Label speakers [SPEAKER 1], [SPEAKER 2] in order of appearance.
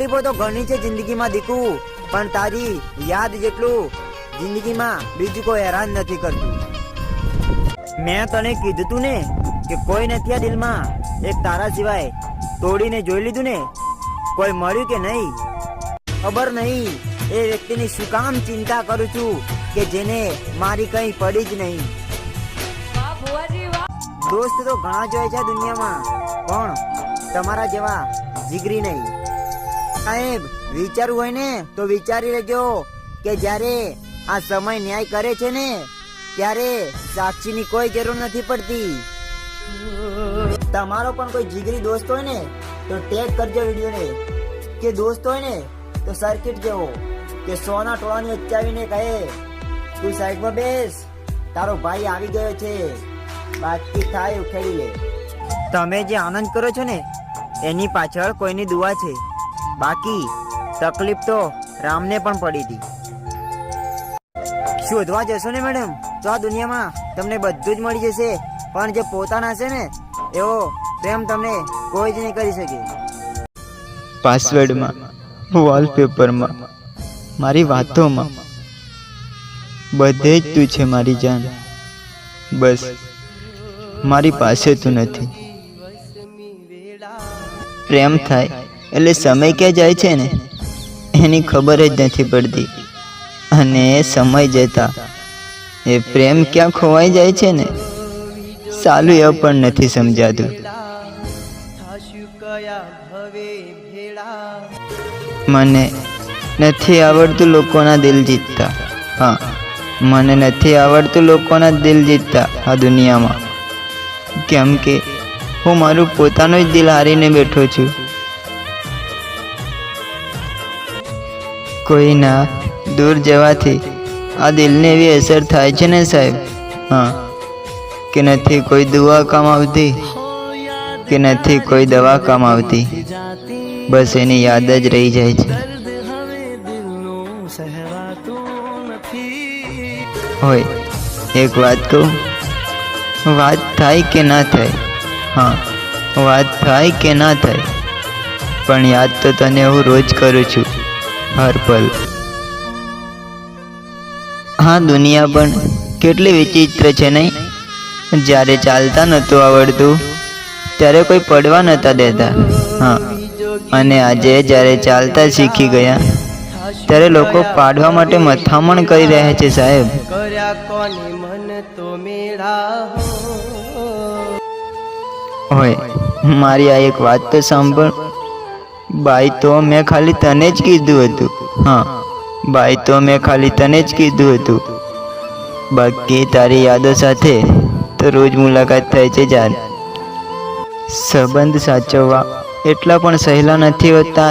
[SPEAKER 1] તકલીફો તો ઘણી છે જિંદગીમાં દીકુ, પણ તારી યાદ જેટલું જિંદગીમાં બીજું કોઈ હેરાન નથી કરતું. મેં તને કીધું તું ને કે કોઈ નથી આ દિલમાં, એક તારા સિવાય તોડીને જોઈ લીધું ને, કોઈ મળ્યું કે નહીં ખબર નહીં. એ વ્યક્તિની શું કામ ચિંતા કરું છું કે જેને મારી કઈ પડી જ નહીં. દોસ્ત તો ઘણા જોયા છે દુનિયામાં, પણ તમારા જેવા જીગરી નહીં. સાહેબ, વિચારવું હોય ને તો વિચારી લેજો કે જ્યારે આ સમય ન્યાય કરે છે ને ત્યારે સાક્ષીની કોઈ જરૂર નથી પડતી. તમારો પણ કોઈ જીગરી દોસ્ત હોય ને તો ટેગ કરજો વિડીયોને, કે દોસ્ત હોય ને તો સર્કિટ જેવો કે 100 ના ટોળાની વચ્ચે આવીને કહે તું સાઈડમાં બેસ, તારો ભાઈ આવી ગયો છે, બાકી થાય ઉખેડી લે. તમે જે આનંદ કરો છો ને એની પાછળ કોઈની દુઆ છે, બાકી તકલીફ તો રામને પણ પડી હતી. શોધવા જશો ને મેડમ તો આ દુનિયામાં તમને બધું જ મળી જશે, પણ જે પોતાના છે ને એવો પ્રેમ તમને કોઈ જ નહીં કરી શકે.
[SPEAKER 2] પાસવર્ડમાં, વોલપેપરમાં, મારી વાતોમાં બધે જ તું છે મારી જાન. બસ મારી પાસે તું નથી. પ્રેમ થાય એટલે સમય ક્યાં જાય છે ને એની ખબર જ નથી પડતી, અને સમય જતા એ પ્રેમ ક્યાં ખોવાઈ જાય છે ને સાલું એ પણ નથી સમજાતું. મને નથી આવડતું લોકોના દિલ જીતતા. હા, મને નથી આવડતું લોકોના દિલ જીતતા આ દુનિયામાં, કેમ કે હું મારું પોતાનું જ દિલ હારીને બેઠો છું. કોઈના દૂર જવાથી આ દિલને એવી અસર થાય છે ને સાહેબ, હા, કે નથી કોઈ દુઆ કામ આવતી, કે નથી કોઈ દવા કામ આવતી, બસ એની યાદ જ રહી જાય છે. હોય એક વાત કહું, વાત થાય કે ના થાય, હા વાત થાય કે ના થાય, પણ યાદ તો તને હું રોજ કરું છું, હર પલ. હા, દુનિયા પણ કેટલી વિચિત્ર છે નહીં. જ્યારે ચાલતા નહોતું આવડતું ત્યારે કોઈ પડવા નહોતા દેતા, હા, અને આજે જ્યારે ચાલતા શીખી ગયા ત્યારે લોકો પાડવા માટે મથામણ કરી રહ્યા છે સાહેબ. હોય મારી આ એક વાત તો સાંભળ. બાઈ તો મેં ખાલી તને જ કીધું હતું, હા બાઈ તો મેં ખાલી તને જ કીધું હતું, બાકી તારી યાદો સાથે તો રોજ મુલાકાત થાય છે જાન. સંબંધ સાચવવા એટલા પણ સહેલા નથી હોતા.